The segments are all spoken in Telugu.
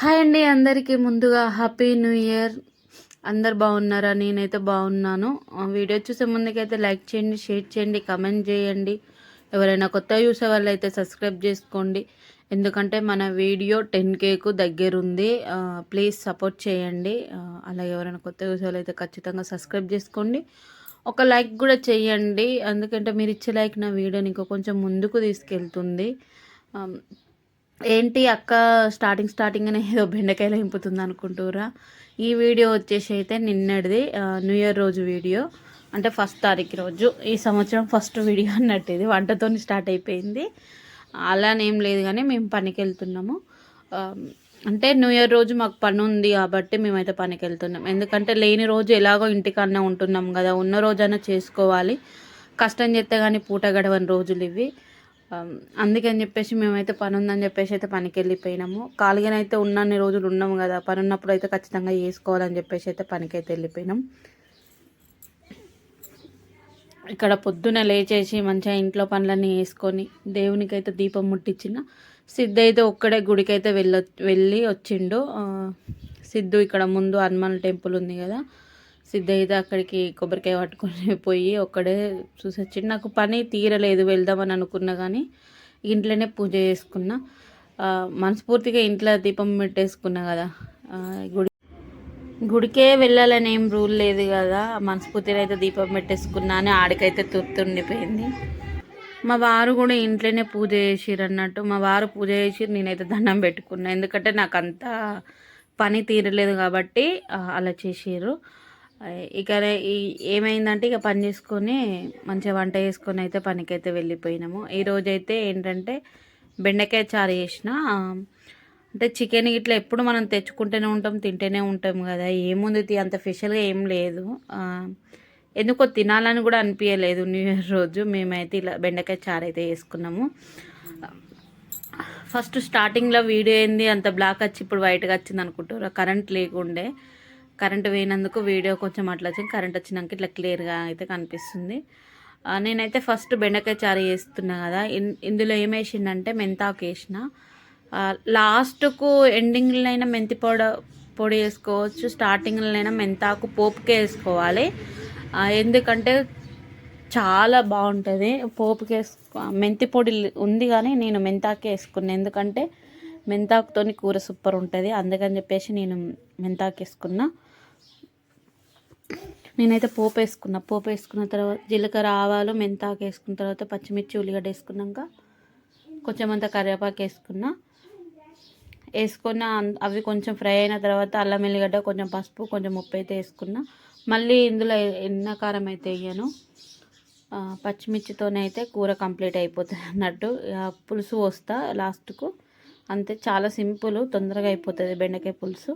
హాయ్ అండి, అందరికీ ముందుగా హ్యాపీ న్యూ ఇయర్. అందరు బాగున్నారా? నేనైతే బాగున్నాను. వీడియో చూసే ముందుకైతే లైక్ చేయండి, షేర్ చేయండి, కమెంట్ చేయండి. ఎవరైనా కొత్త చూసే వాళ్ళు అయితే సబ్స్క్రైబ్ చేసుకోండి. ఎందుకంటే మన వీడియో 10Kకు దగ్గరుంది. ప్లీజ్ సపోర్ట్ చేయండి. అలాగే ఎవరైనా కొత్త చూసే వాళ్ళు అయితే ఖచ్చితంగా సబ్స్క్రైబ్ చేసుకోండి. ఒక లైక్ కూడా చేయండి, ఎందుకంటే మీరు ఇచ్చే లైక్ నా వీడియోని ఇంకా కొంచెం ముందుకు తీసుకెళ్తుంది. ఏంటి అక్క స్టార్టింగ్నే ఏదో బెండకాయలు ఇంపుతుంది అనుకుంటురా? ఈ వీడియో వచ్చేసి అయితే నిన్నటిది, న్యూ ఇయర్ రోజు వీడియో. అంటే 1st తారీఖు రోజు, ఈ సంవత్సరం ఫస్ట్ వీడియో అన్నట్టు. ఇది వంటతో స్టార్ట్ అయిపోయింది. అలానేం లేదు, కానీ మేము పనికి వెళ్తున్నాము. అంటే న్యూ ఇయర్ రోజు మాకు పని ఉంది కాబట్టి మేమైతే పనికి వెళ్తున్నాం. ఎందుకంటే లేని రోజు ఎలాగో ఇంటికన్నా ఉంటున్నాం కదా, ఉన్న రోజైనా చేసుకోవాలి. కష్టం చేస్తే కానీ పూట గడవని రోజులు ఇవి. అందుకని చెప్పేసి మేమైతే పని ఉందని చెప్పేసి అయితే పనికి వెళ్ళిపోయినాము. ఖాళీగానైతే ఉన్నన్ని రోజులు ఉన్నాము కదా, పని ఉన్నప్పుడు అయితే ఖచ్చితంగా చేసుకోవాలని చెప్పేసి అయితే పనికి అయితే వెళ్ళిపోయినాం. ఇక్కడ పొద్దున లేచేసి మంచిగా ఇంట్లో పనులన్నీ వేసుకొని దేవునికి అయితే దీపం ముట్టించిన. సిద్ధు అయితే ఒక్కడే గుడికి అయితే వెళ్ళి వచ్చిండు. సిద్ధు ఇక్కడ ముందు హనుమాన్ టెంపుల్ ఉంది కదా, సిద్ధ అయితే అక్కడికి కొబ్బరికాయ పట్టుకొని పోయి ఒక్కడే చూసొచ్చి. నాకు పని తీరలేదు, వెళ్దామని అనుకున్నా, కానీ ఇంట్లోనే పూజ చేసుకున్నా. మనస్ఫూర్తిగా ఇంట్లో దీపం పెట్టేసుకున్నా కదా. గుడికే వెళ్ళాలని ఏం రూల్ లేదు కదా, మనస్ఫూర్తిగా అయితే దీపం పెట్టేసుకున్నా అని ఆడికైతే తుర్తుండిపోయింది. మా వారు కూడా ఇంట్లోనే పూజ చేసిర్రు అన్నట్టు. మా వారు పూజ చేసి నేనైతే దండం పెట్టుకున్నా, ఎందుకంటే నాకు అంత పని తీరలేదు కాబట్టి అలా చేసిర్రు. ఇక ఏమైందంటే ఇక పని చేసుకొని మంచిగా వంట చేసుకొని అయితే పనికైతే వెళ్ళిపోయినాము. ఈరోజైతే ఏంటంటే బెండకాయ చారు చేసిన. అంటే చికెన్ ఇట్లా ఎప్పుడు మనం తెచ్చుకుంటూనే ఉంటాం, తింటూనే ఉంటాం కదా, ఏముంది అంత స్పెషల్గా ఏం లేదు. ఎందుకో తినాలని కూడా అనిపించలేదు న్యూ ఇయర్ రోజు. మేమైతే ఇలా బెండకాయ చారు అయితే వేసుకున్నాము. ఫస్ట్ స్టార్టింగ్లో వీడియో ఏంది అంత బ్లాక్ వచ్చి ఇప్పుడు వైట్గా వచ్చింది అనుకుంటారు. కరెంట్ లేకుండే, కరెంట్ పోయినందుకు వీడియో కొంచెం అట్లా వచ్చింది. కరెంట్ వచ్చినాక ఇట్లా క్లియర్గా అయితే కనిపిస్తుంది. నేనైతే ఫస్ట్ బెండకాయ చారు వేస్తున్నా కదా, ఇందులో ఏం వేసిందంటే మెంతాకు వేసిన. లాస్ట్కు ఎండింగ్లోనైనా మెంతి పొడి వేసుకోవచ్చు, స్టార్టింగ్లోనైనా మెంతాకు పోపుకే వేసుకోవాలి. ఎందుకంటే చాలా బాగుంటుంది పోపుకి మెంతి పొడి ఉంది, కానీ నేను మెంతాకే వేసుకున్నాను. ఎందుకంటే మెంతాకుతో కూర సూపర్ ఉంటుంది, అందుకని చెప్పేసి నేను మెంతాకు వేసుకున్నా. నేనైతే పోపు వేసుకున్న తర్వాత జీలకర్ర, ఆవాలు, మెంతాకు వేసుకున్న తర్వాత పచ్చిమిర్చి, ఉల్లిగడ్డ వేసుకున్నాక కొంచెం అంత కరివేపాకు వేసుకున్న. అవి కొంచెం ఫ్రై అయిన తర్వాత అల్లం ఎల్లిగడ్డ, కొంచెం పసుపు, కొంచెం ఉప్పు అయితే వేసుకున్నా. మళ్ళీ ఇందులో కారం అయితే వేయను. పచ్చిమిర్చితోనైతే కూర కంప్లీట్ అయిపోతుంది అన్నట్టు. పులుసు పోస్తా లాస్ట్కు, అంతే. చాలా సింపుల్, తొందరగా అయిపోతుంది బెండకాయ పులుసు.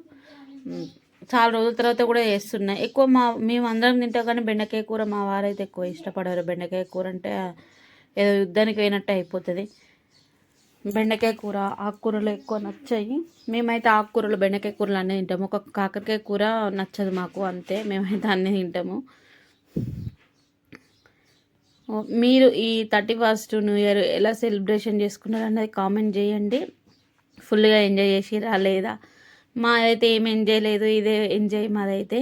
చాలా రోజుల తర్వాత కూడా చేస్తున్నాయి. ఎక్కువ మేము అందరం తింటాం, కానీ బెండకాయ కూర మా వారైతే ఎక్కువ ఇష్టపడారు. బెండకాయ కూర అంటే ఏదో యుద్ధానికి పోయినట్టు అయిపోతుంది. బెండకాయ కూర, ఆకుకూరలు ఎక్కువ నచ్చాయి. మేమైతే ఆకుకూరలు, బెండకాయ కూరలు అన్నీ తింటాము. ఒక కాకరకాయ కూర నచ్చదు మాకు, అంతే. మేమైతే అన్నీ తింటాము. మీరు ఈ 31st న్యూ ఇయర్ ఎలా సెలబ్రేషన్ చేసుకున్నారు అన్నది కామెంట్ చేయండి. ఫుల్గా ఎంజాయ్ చేసిరా లేదా? మాదైతే ఏం ఎంజాయ్ లేదు, ఇదే ఎంజాయ్ మాదైతే.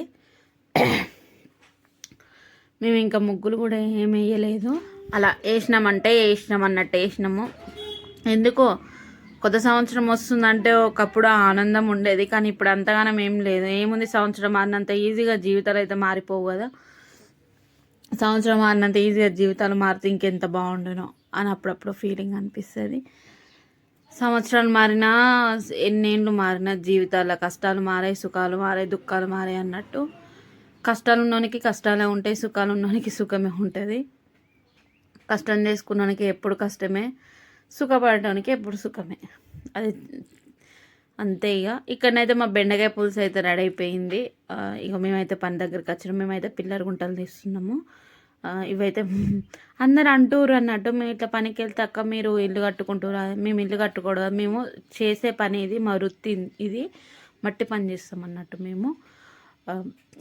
మేము ఇంకా ముగ్గులు కూడా ఏం వేయలేదు, అలా వేసినామంటే వేసినామన్నట్టు వేసినాము. ఎందుకో కొత్త సంవత్సరం వస్తుందంటే ఒకప్పుడు ఆనందం ఉండేది, కానీ ఇప్పుడు అంతగానం ఏం లేదు. ఏముంది, సంవత్సరం మారినంత ఈజీగా జీవితాలు అయితే మారిపోవు కదా. సంవత్సరం మారినంత ఈజీగా జీవితాలు మారితే ఇంకెంత బాగుండునో అని అప్పుడప్పుడు ఫీలింగ్ అనిపిస్తుంది. సంవత్సరాలు మారినా, ఎన్నేళ్ళు మారినా జీవితాల కష్టాలు మారాయి, సుఖాలు మారాయి, దుఃఖాలు మారాయి అన్నట్టు. కష్టాలు ఉన్నోనికి కష్టాలే ఉంటాయి, సుఖాలు ఉన్నోనికి సుఖమే ఉంటుంది. కష్టం చేసుకున్నానికి ఎప్పుడు కష్టమే, సుఖపడటానికి ఎప్పుడు సుఖమే, అది అంతే. ఇక్కడనైతే మా బెండకాయ పులుసు అయితే రెడీ అయిపోయింది. ఇక మేమైతే పని దగ్గరికి వచ్చినాం. మేమైతే పిల్లర్ గుంటలు తీస్తున్నాము. ఇవైతే అందరు అంటూరు అన్నట్టు, మేము ఇట్లా పనికి వెళ్తే అక్క మీరు ఇల్లు కట్టుకుంటారా? మేము ఇల్లు కట్టుకోవడం, మేము చేసే పని ఇది, మా వృత్తి ఇది, మట్టి పని చేస్తాం అన్నట్టు మేము.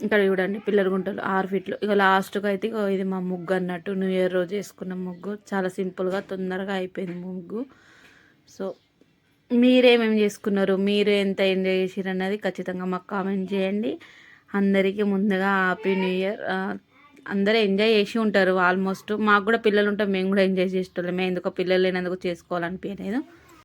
ఇక్కడ చూడండి పిల్లర్ గుంటలు 6 ఫీట్లు. ఇక లాస్ట్కి అయితే ఇది మా ముగ్గు అన్నట్టు. న్యూ ఇయర్ రోజు వేసుకున్న ముగ్గు చాలా సింపుల్గా తొందరగా అయిపోయింది ముగ్గు. సో మీరేమేమి చేసుకున్నారు, మీరు ఎంత ఎంజాయ్ చేసారు అన్నది ఖచ్చితంగా మాకు కామెంట్ చేయండి. అందరికీ ముందుగా హ్యాపీ న్యూ ఇయర్. అందరూ ఎంజాయ్ చేసి ఉంటారు ఆల్మోస్ట్. మాకు కూడా పిల్లలు ఉంటే మేము కూడా ఎంజాయ్ చేసేటోళ్ళం. మేము ఎందుకో పిల్లలు లేనందుకు చేసుకోవాలనిపించలేదు.